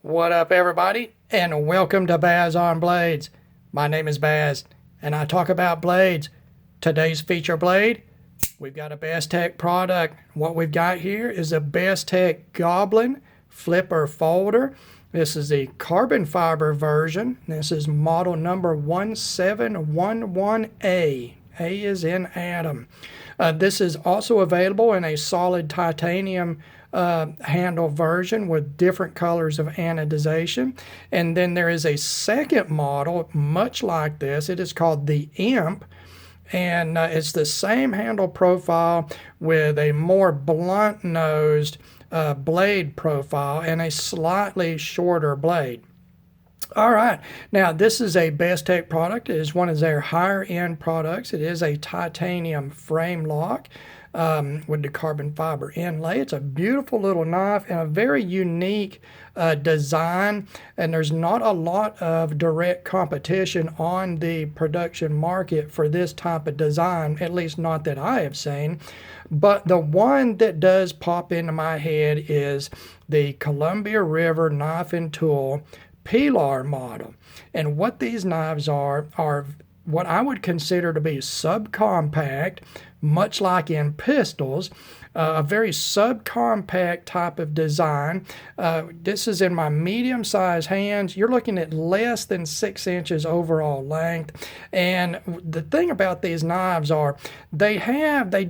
What up, everybody, and welcome to Baz on Blades. My name is Baz, and I talk about blades. Today's feature blade, we've got a Bestech product. What we've got here is a Bestech Goblin flipper folder. This is the carbon fiber version. This is model number 1711A. A is in Adam. This is also available in a solid titanium handle version with different colors of anodization. And then there is a second model much like this. It is called the Imp, and it's the same handle profile with a more blunt-nosed blade profile and a slightly shorter blade. All right, now this is a Bestech product. It is one of their higher end products. It is a titanium frame lock with the carbon fiber inlay. It's a beautiful little knife and a very unique design, and there's not a lot of direct competition on the production market for this type of design, at least not that I have seen. But the one that does pop into my head is the Columbia River Knife and Tool Pilar model. And what these knives are what I would consider to be subcompact, much like in pistols, a very subcompact type of design. This is in my medium-sized hands. You're looking at less than 6 inches overall length. And the thing about these knives are they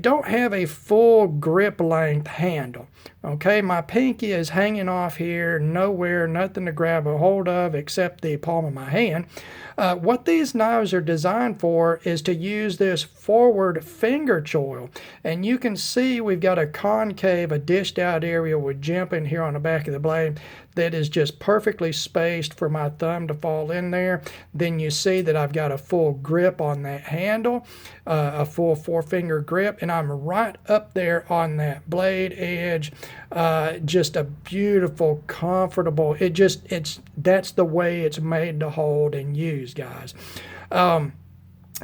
don't have a full grip length handle. Okay, my pinky is hanging off here, nowhere, nothing to grab a hold of except the palm of my hand. What these knives are designed for is to use this forward finger choil. And you can see we've got a concave, a dished out area with jimping here on the back of the blade that is just perfectly spaced for my thumb to fall in there. Then you see that I've got a full grip on that handle, a full 4-finger grip, and I'm right up there on that blade edge. Just a beautiful, comfortable, that's the way it's made to hold and use, guys.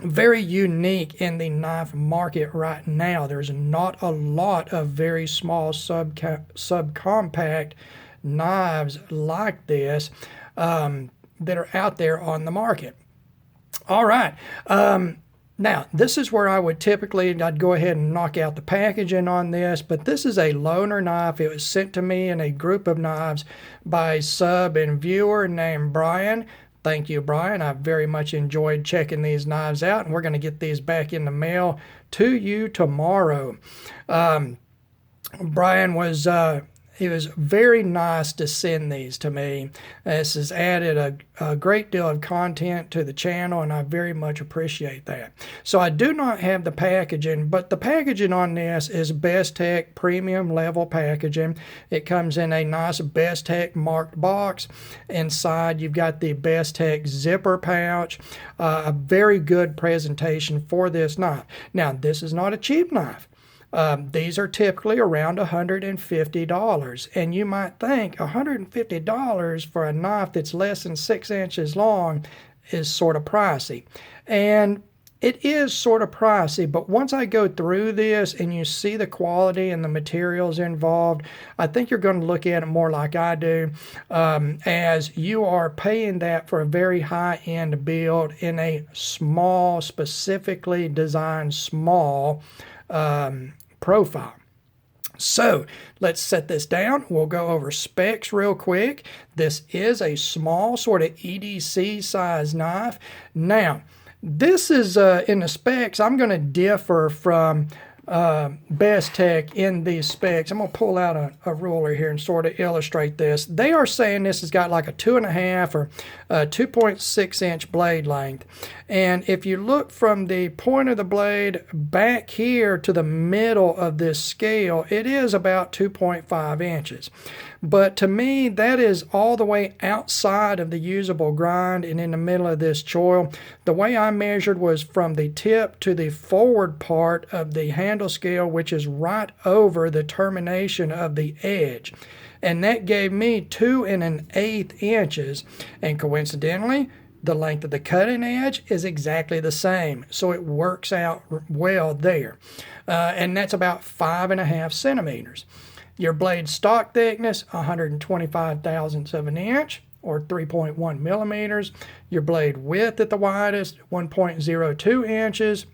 Very unique in the knife market right now. There's not a lot of very small subcompact knives like this that are out there on the market. All right. Now, this is where I'd go ahead and knock out the packaging on this, but this is a loaner knife. It was sent to me in a group of knives by a sub and viewer named Brian. Thank you, Brian. I very much enjoyed checking these knives out, and we're going to get these back in the mail to you tomorrow. Brian was... It was very nice to send these to me. This has added a great deal of content to the channel, and I very much appreciate that. So I do not have the packaging, but the packaging on this is Bestech premium level packaging. It comes in a nice Bestech marked box. Inside you've got the Bestech zipper pouch. A very good presentation for this knife. Now, this is not a cheap knife. These are typically around $150, and you might think $150 for a knife that's less than 6 inches long is sort of pricey. And it is sort of pricey, but once I go through this and you see the quality and the materials involved, I think you're going to look at it more like I do, as you are paying that for a very high-end build in a small, specifically designed small profile. So let's set this down. We'll go over specs real quick. This is a small sort of EDC size knife. Now, this is in the specs, I'm going to differ from Bestech in these specs. I'm going to pull out a ruler here and sort of illustrate this. They are saying this has got like a 2.5 or 2.6 inch blade length. And if you look from the point of the blade back here to the middle of this scale, it is about 2.5 inches. But to me, that is all the way outside of the usable grind and in the middle of this choil. The way I measured was from the tip to the forward part of the handle scale, which is right over the termination of the edge. And that gave me 2 1/8 inches. And coincidentally, the length of the cutting edge is exactly the same. So it works out well there. And that's about 5.5 centimeters. Your blade stock thickness, 125 thousandths of an inch, or 3.1 millimeters. Your blade width at the widest, 1.02 inches,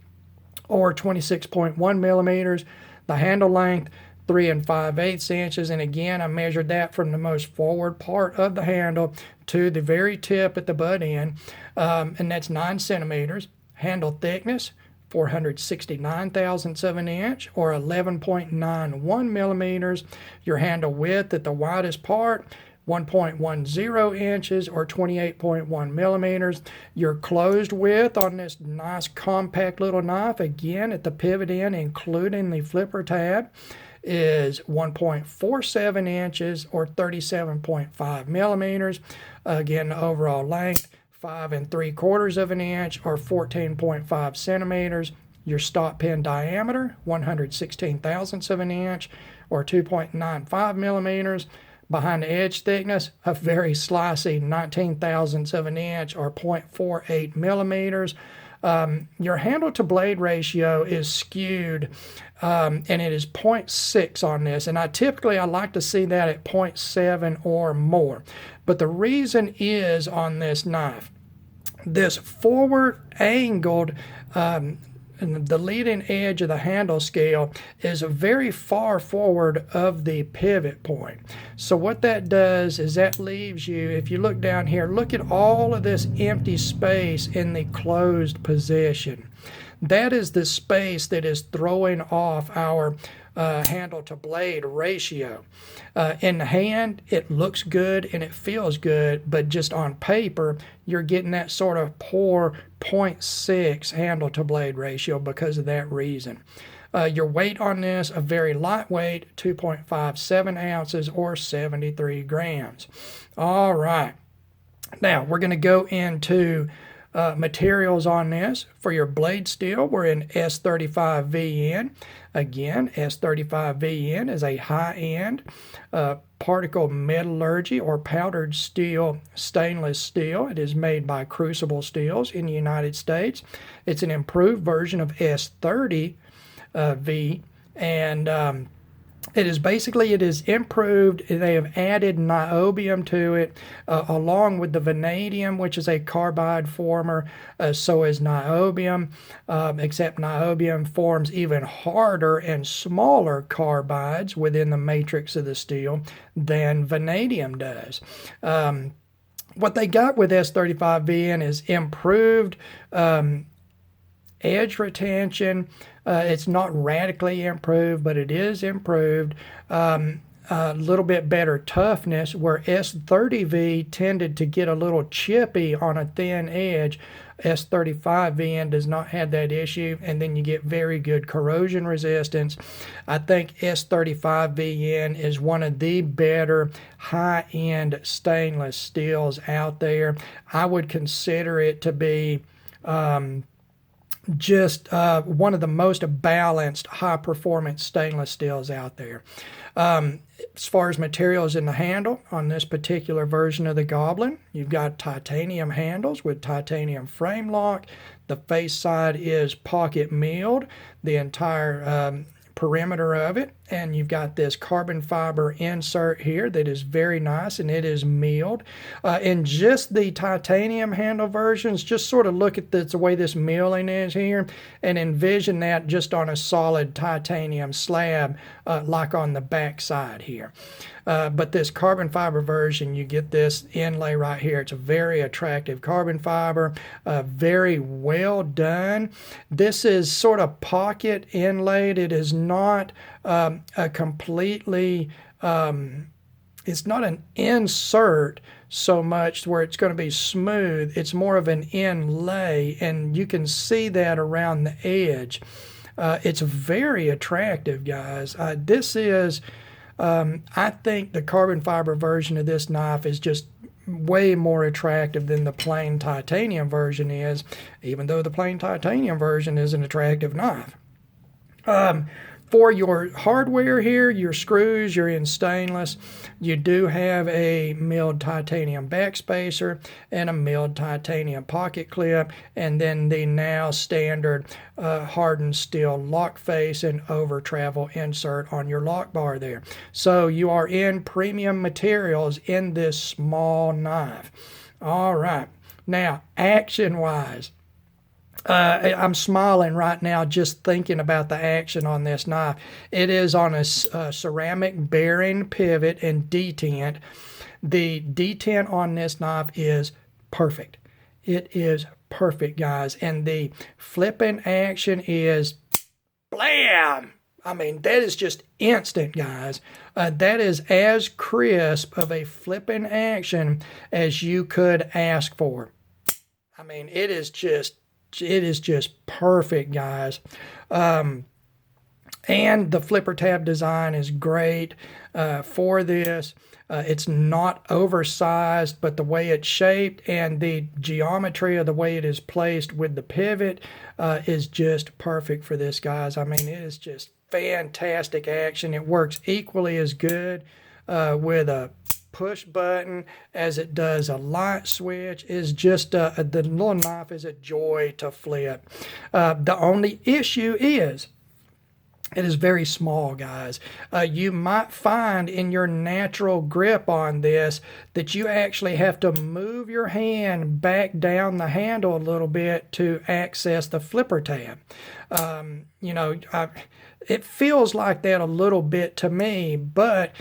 or 26.1 millimeters. The handle length, 3 5/8 inches, and again I measured that from the most forward part of the handle to the very tip at the butt end, and that's 9 centimeters. Handle thickness, 469 thousandths of an inch, or 11.91 millimeters. Your handle width at the widest part, 1.10 inches, or 28.1 millimeters. Your closed width on this nice compact little knife, again at the pivot end including the flipper tab, is 1.47 inches, or 37.5 millimeters. Again, the overall length, 5 3/4 of an inch, or 14.5 centimeters. Your stop pin diameter, 116 thousandths of an inch, or 2.95 millimeters. Behind the edge thickness, a very slicey 19 thousandths of an inch, or 0.48 millimeters. Your handle to blade ratio is skewed, and it is 0.6 on this, and I like to see that at 0.7 or more. But the reason is on this knife, this forward angled and the leading edge of the handle scale is very far forward of the pivot point. So what that does is that leaves you, if you look down here, look at all of this empty space in the closed position. That is the space that is throwing off our handle to blade ratio. In the hand, it looks good and it feels good, but just on paper, you're getting that sort of poor 0.6 handle to blade ratio because of that reason. Your weight on this, a very lightweight, 2.57 ounces, or 73 grams. All right. Now, we're going to go into materials on this. For your blade steel, we're in S35VN. Again, S35VN is a high-end particle metallurgy or powdered steel stainless steel. It is made by Crucible Steels in the United States. It's an improved version of S30V, and it is improved. They have added niobium to it, along with the vanadium, which is a carbide former. So is niobium, except niobium forms even harder and smaller carbides within the matrix of the steel than vanadium does. What they got with S35VN is improved edge retention. It's not radically improved, but it is improved. A little bit better toughness, where S30V tended to get a little chippy on a thin edge. S35VN does not have that issue, and then you get very good corrosion resistance. I think S35VN is one of the better high-end stainless steels out there. I would consider it to be just one of the most balanced high-performance stainless steels out there. As far as materials in the handle, on this particular version of the Goblin, you've got titanium handles with titanium frame lock. The face side is pocket milled, the entire perimeter of it, and you've got this carbon fiber insert here that is very nice, and it is milled. In just the titanium handle versions, just sort of look at the way this milling is here and envision that just on a solid titanium slab, like on the back side here. But this carbon fiber version, you get this inlay right here. It's a very attractive carbon fiber, very well done. This is sort of pocket inlaid. It is not a completely, it's not an insert so much where it's going to be smooth. It's more of an inlay, and you can see that around the edge. It's very attractive, guys. This is, I think the carbon fiber version of this knife is just way more attractive than the plain titanium version is, even though the plain titanium version is an attractive knife. For your hardware here, your screws, you're in stainless. You do have a milled titanium backspacer and a milled titanium pocket clip, and then the now standard hardened steel lock face and over travel insert on your lock bar there. So you are in premium materials in this small knife. All right. Now, action-wise, I'm smiling right now just thinking about the action on this knife. It is on a ceramic bearing pivot and detent. The detent on this knife is perfect. It is perfect, guys. And the flipping action is blam! I mean, that is just instant, guys. That is as crisp of a flipping action as you could ask for. I mean, it is just perfect, guys. And the flipper tab design is great for this. It's not oversized, but the way it's shaped and the geometry of the way it is placed with the pivot is just perfect for this, guys. I mean, it is just fantastic action. It works equally as good with a push button as it does a light switch. Is just the little knife is a joy to flip. The only issue is it is very small, guys. You might find in your natural grip on this that you actually have to move your hand back down the handle a little bit to access the flipper tab. You know, it feels like that a little bit to me, but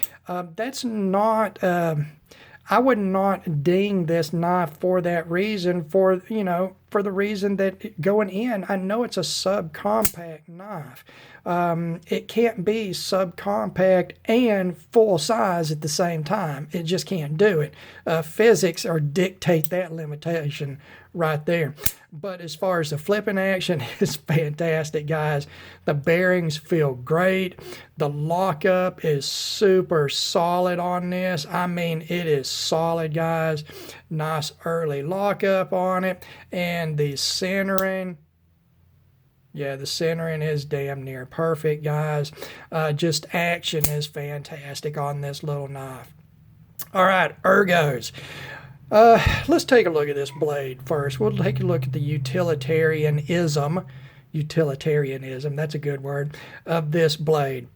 that's not... I would not ding this knife for that reason, for the reason that going in, I know it's a subcompact knife. It can't be subcompact and full size at the same time. It just can't do it. Physics or dictate that limitation right there. But as far as the flipping action, it's fantastic, guys. The bearings feel great. The lockup is super solid on this. I mean, it is solid, guys. Nice early lockup on it. And the centering, yeah, the centering is damn near perfect, guys. Just action is fantastic on this little knife. All right, ergos. Let's take a look at this blade first. We'll take a look at the utilitarianism, that's a good word, of this blade.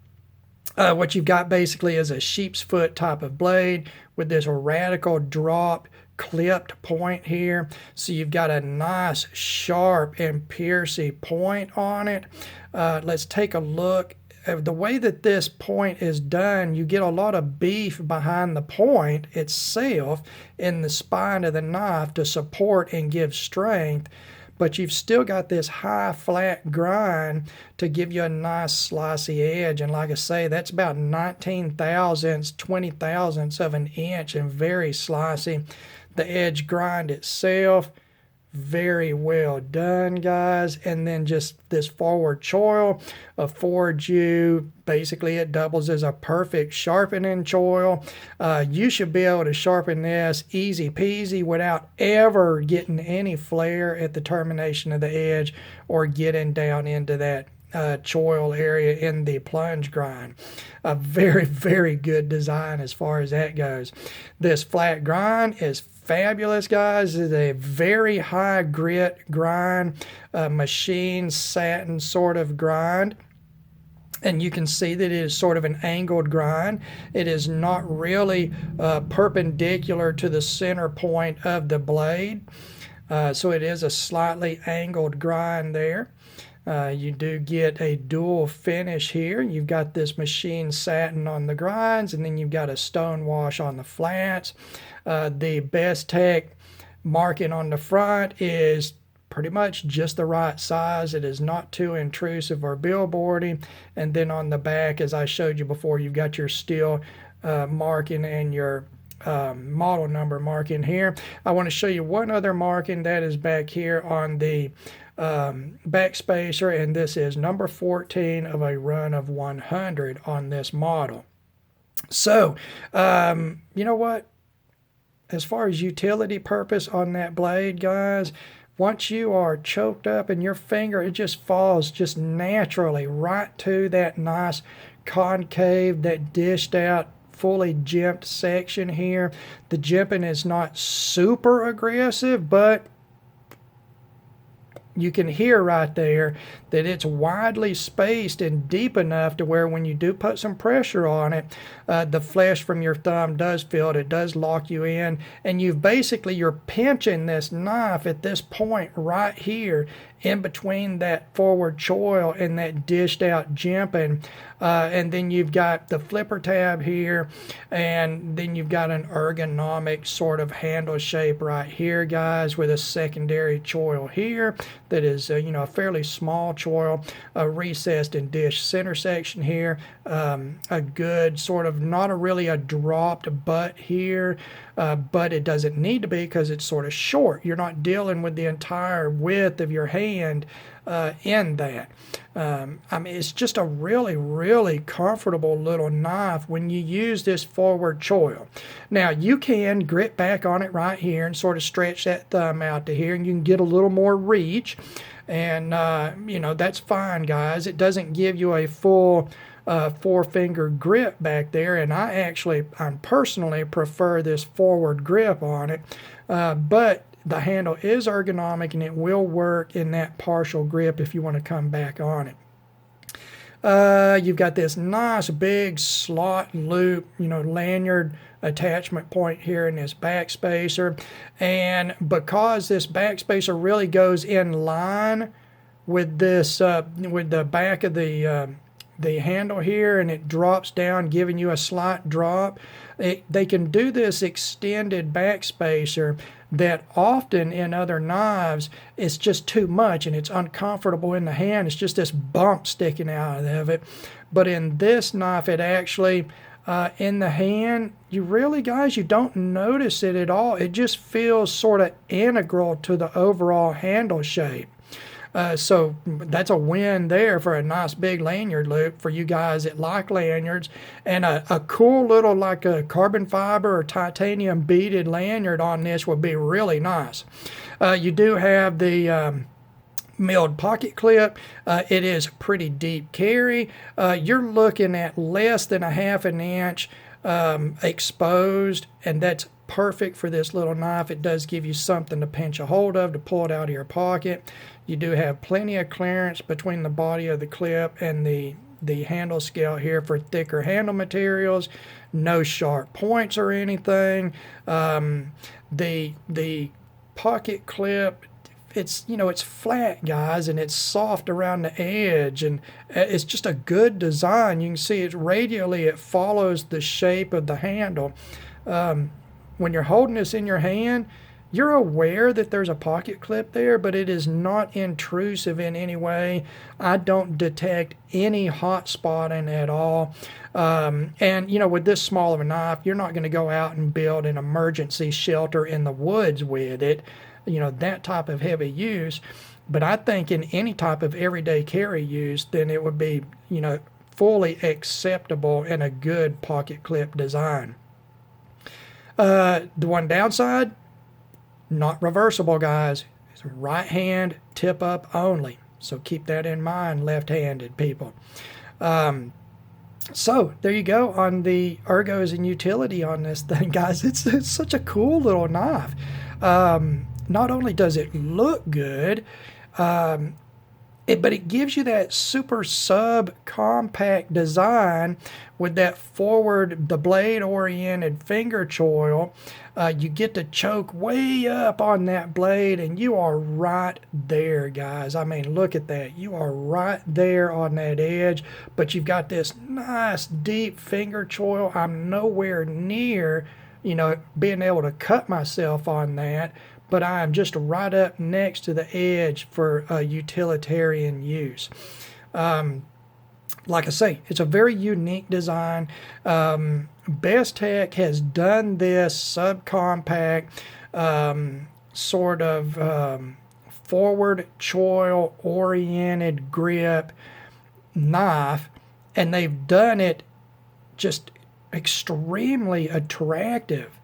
What you've got basically is a sheep's foot type of blade with this radical drop clipped point here. So you've got a nice sharp and piercy point on it. Let's take a look. The way that this point is done, you get a lot of beef behind the point itself in the spine of the knife to support and give strength, but you've still got this high flat grind to give you a nice slicey edge. And like I say, that's about 19 thousandths, 20 thousandths of an inch and very slicey. The edge grind itself, very well done, guys. And then just this forward choil affords you, basically it doubles as a perfect sharpening choil. You should be able to sharpen this easy peasy without ever getting any flare at the termination of the edge or getting down into that choil area in the plunge grind. A very, very good design as far as that goes. This flat grind is fabulous, guys. It's a very high grit grind, machine satin sort of grind. And you can see that it is sort of an angled grind. It is not really perpendicular to the center point of the blade. So it is a slightly angled grind there. You do get a dual finish here. You've got this machine satin on the grinds, and then you've got a stone wash on the flats. The Bestech marking on the front is pretty much just the right size. It is not too intrusive or billboarding. And then on the back, as I showed you before, you've got your steel marking and your model number marking here. I want to show you one other marking that is back here on the backspacer, and this is number 14 of a run of 100 on this model. So, you know what? As far as utility purpose on that blade, guys, once you are choked up in your finger, it just falls just naturally right to that nice concave, that dished out, fully jimped section here. The jimping is not super aggressive, but you can hear right there that it's widely spaced and deep enough to where when you do put some pressure on it, the flesh from your thumb does feel it. It does lock you in, and you're pinching this knife at this point right here in between that forward choil and that dished out jimping. And then you've got the flipper tab here, and then you've got an ergonomic sort of handle shape right here, guys, with a secondary choil here that is a fairly small choil, recessed and dish center section here, a good sort of not really a dropped butt here, but it doesn't need to be because it's sort of short. You're not dealing with the entire width of your hand in that. It's just a really, really comfortable little knife when you use this forward choil. Now, you can grip back on it right here and sort of stretch that thumb out to here, and you can get a little more reach. And, that's fine, guys. It doesn't give you a full four-finger grip back there, and I personally prefer this forward grip on it. But the handle is ergonomic, and it will work in that partial grip if you want to come back on it. You've got this nice big slot loop, lanyard attachment point here in this back spacer. And because this back spacer really goes in line with this, with the back of the handle here, and it drops down, giving you a slight drop, they can do this extended back spacer that often in other knives it's just too much and it's uncomfortable in the hand. It's just this bump sticking out of it. But in this knife, it actually in the hand, you don't notice it at all. It just feels sort of integral to the overall handle shape. So that's a win there for a nice big lanyard loop for you guys that like lanyards, and a cool little like a carbon fiber or titanium beaded lanyard on this would be really nice. You do have the milled pocket clip. It is pretty deep carry. You're looking at less than a half an inch exposed, and that's perfect for this little knife. It does give you something to pinch a hold of to pull it out of your pocket. You do have plenty of clearance between the body of the clip and the handle scale here for thicker handle materials. No sharp points or anything. The pocket clip, it's flat, guys, and it's soft around the edge, and it's just a good design. You can see it radially, it follows the shape of the handle. When you're holding this in your hand, you're aware that there's a pocket clip there, but it is not intrusive in any way. I don't detect any hot spotting at all. And with this small of a knife, you're not going to go out and build an emergency shelter in the woods with it, that type of heavy use. But I think in any type of everyday carry use, then it would be, fully acceptable in a good pocket clip design. The one downside, not reversible, guys. It's right hand tip up only. So keep that in mind, left-handed people. So there you go on the ergos and utility on this thing, guys. It's such a cool little knife. Not only does it look good, but it gives you that super sub-compact design with that forward, the blade-oriented finger choil. You get to choke way up on that blade, and you are right there, guys. I mean, look at that. You are right there on that edge, but you've got this nice, deep finger choil. I'm nowhere near, being able to cut myself on that, but I am just right up next to the edge for utilitarian use. Like I say, it's a very unique design. Bestech has done this subcompact sort of forward choil oriented grip knife, and they've done it just extremely attractive.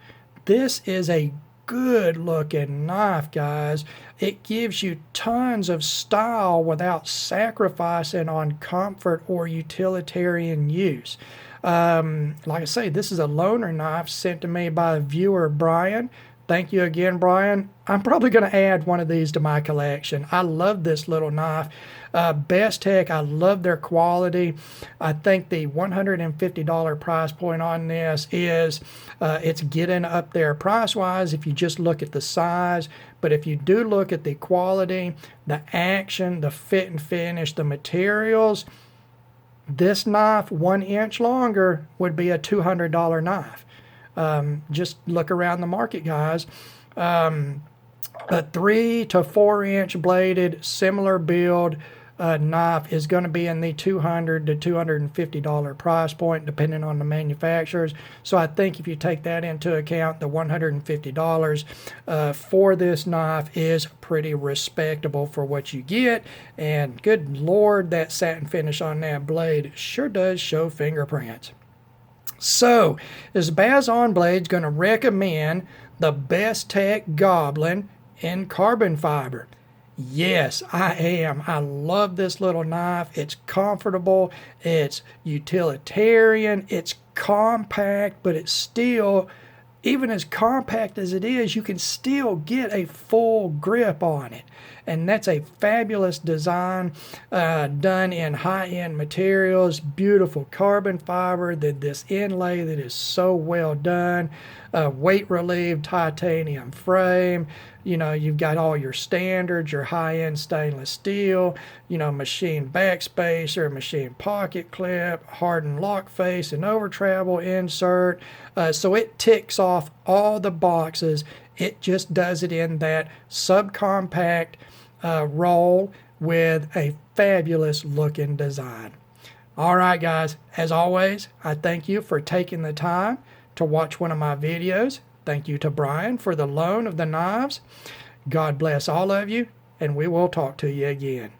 This is a good looking knife, guys. It gives you tons of style without sacrificing on comfort or utilitarian use. Like I say, this is a loaner knife sent to me by viewer Brian. Thank you again, Brian. I'm probably going to add one of these to my collection. I love this little knife. Bestech, I love their quality. I think the $150 price point on this is, it's getting up there price-wise if you just look at the size. But if you do look at the quality, the action, the fit and finish, the materials, this knife 1 inch longer would be a $200 knife. Just look around the market, guys. A 3 to 4 inch bladed, similar build knife is going to be in the $200 to $250 price point, depending on the manufacturers. So I think if you take that into account, the $150 for this knife is pretty respectable for what you get. And good Lord, that satin finish on that blade sure does show fingerprints. So, is Baz On Blades going to recommend the Bestech Goblin in carbon fiber? Yes, I am. I love this little knife. It's comfortable, it's utilitarian, it's compact, but it's still, even as compact as it is, you can still get a full grip on it. And that's a fabulous design done in high-end materials, beautiful carbon fiber, this inlay that is so well done, weight-relieved titanium frame. You know, you've got all your standards, your high-end stainless steel, you know, machine backspacer, machine pocket clip, hardened lock face and over travel insert. So it ticks off all the boxes. It just does it in that subcompact roll with a fabulous looking design. All right, guys, as always, I thank you for taking the time to watch one of my videos. Thank you to Brian for the loan of the knives. God bless all of you, and we will talk to you again.